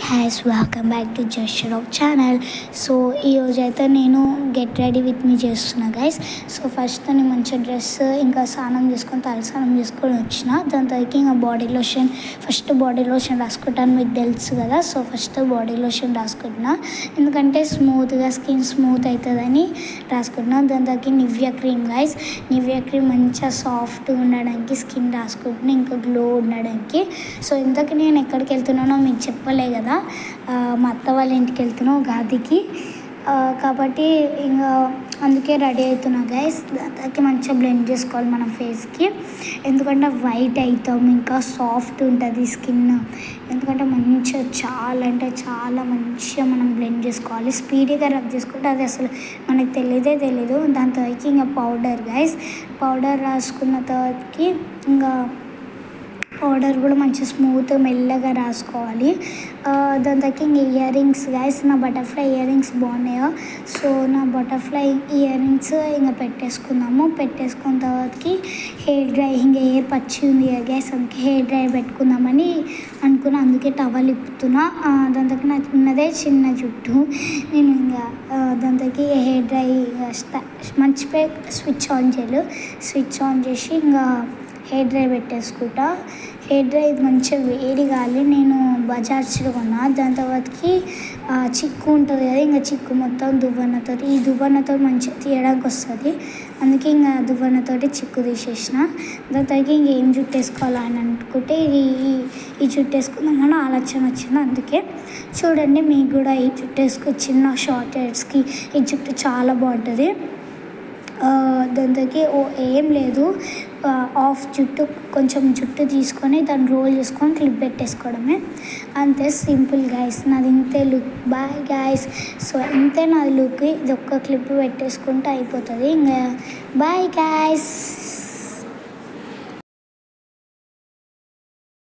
Guys welcome back to just shop channel. So ఈరోజు అయితే నేను గెట్ రెడీ విత్ మీ చేస్తున్నా గైస్. సో ఫస్ట్ నేను మంచిగా డ్రెస్ ఇంకా స్నానం చేసుకొని తలస్నానం చేసుకొని వచ్చిన. దాని తర్వాత ఇంకా ఫస్ట్ బాడీ లోషన్ రాసుకుంటాను, మీకు తెలుసు కదా. సో ఫస్ట్ బాడీ లోషన్ రాసుకుంటున్నా, ఎందుకంటే స్మూత్గా స్కిన్ స్మూత్ అవుతుందని రాసుకుంటున్నా. దాని తర్వాత Nivea cream guys, Nivea cream మంచిగా సాఫ్ట్గా ఉండడానికి స్కిన్ రాసుకుంటున్నా, ఇంకా గ్లో ఉండడానికి. సో ఇంతకు నేను ఎక్కడికి వెళ్తున్నానో మీకు చెప్పలే కదా, మా అత్త వాళ్ళ ఇంటికి వెళ్తున్నాం ఉగాదికి. కాబట్టి ఇంకా అందుకే రెడీ అవుతున్నా గైస్. దానికి మంచిగా బ్లెండ్ చేసుకోవాలి మన ఫేస్కి, ఎందుకంటే వైట్ అవుతాం, ఇంకా సాఫ్ట్ ఉంటుంది స్కిన్. ఎందుకంటే మంచిగా చాలా అంటే చాలా మంచిగా మనం బ్లెండ్ చేసుకోవాలి. స్పీడీగా రబ్ చేసుకుంటే అది అసలు మనకు తెలియదు. దాని తర్వాత ఇంకా పౌడర్ గైస్, పౌడర్ రాసుకున్న తర్వాతకి ఇంకా పౌడర్ కూడా మంచిగా స్మూత్ మెల్లగా రాసుకోవాలి. దాని తర్వాత ఇంక ఇయర్ రింగ్స్ గైస్, నా బటర్ఫ్లై ఇయర్ రింగ్స్ బాగున్నాయో. సో నా బటర్ఫ్లై ఇయర్ రింగ్స్ ఇంకా పెట్టేసుకున్న తర్వాతకి హెయిర్ డ్రై, ఇంకా హెయిర్ పచ్చి ఉంది కదా గైస్, అందుకే హెయిర్ డ్రై పెట్టుకుందామని అనుకున్నా, అందుకే టవల్ ఇప్పుతున్నా. దాని తర్వాత నాకు ఉన్నదే చిన్న జుట్టు, నేను ఇంకా దాని తర్వాత హెయిర్ డ్రై మంచిగా స్విచ్ ఆన్ చేసి ఇంకా హెయిర్ డ్రై పెట్టేసుకుంటా. హెయిర్ డ్రై మంచిగా వేడి కాలి, నేను బజాజ్లో కొన్నా. దాని తర్వాతకి చిక్కు ఉంటుంది కదా, ఇంకా చిక్కు మొత్తం ఈ దువ్వన్నతో మంచిగా తీయడానికి వస్తుంది, అందుకే ఇంకా దువ్వన్నతోటి చిక్కు తీసేసిన. దాని తర్వాత ఇంకేం జుట్టు వేసుకోవాలని అనుకుంటే ఈ జుట్టు వేసుకుందామని ఆలోచన వచ్చింది. అందుకే చూడండి, మీకు కూడా ఈ జుట్టు చిన్న షార్ట్ హెయిర్స్కి ఈ జుట్టు చాలా బాగుంటుంది. దానికి ఏం లేదు, కొంచెం జుట్టు తీసుకొని దాన్ని రోల్ చేసుకొని క్లిప్ పెట్టేసుకోవడమే, అంతే సింపుల్ గైస్. నాది ఇంతే లుక్. Bye guys. సో ఇంతే నాది లుక్, ఇది ఒక్క క్లిప్ పెట్టేసుకుంటే అయిపోతుంది. ఇంకా బాయ్ గైస్.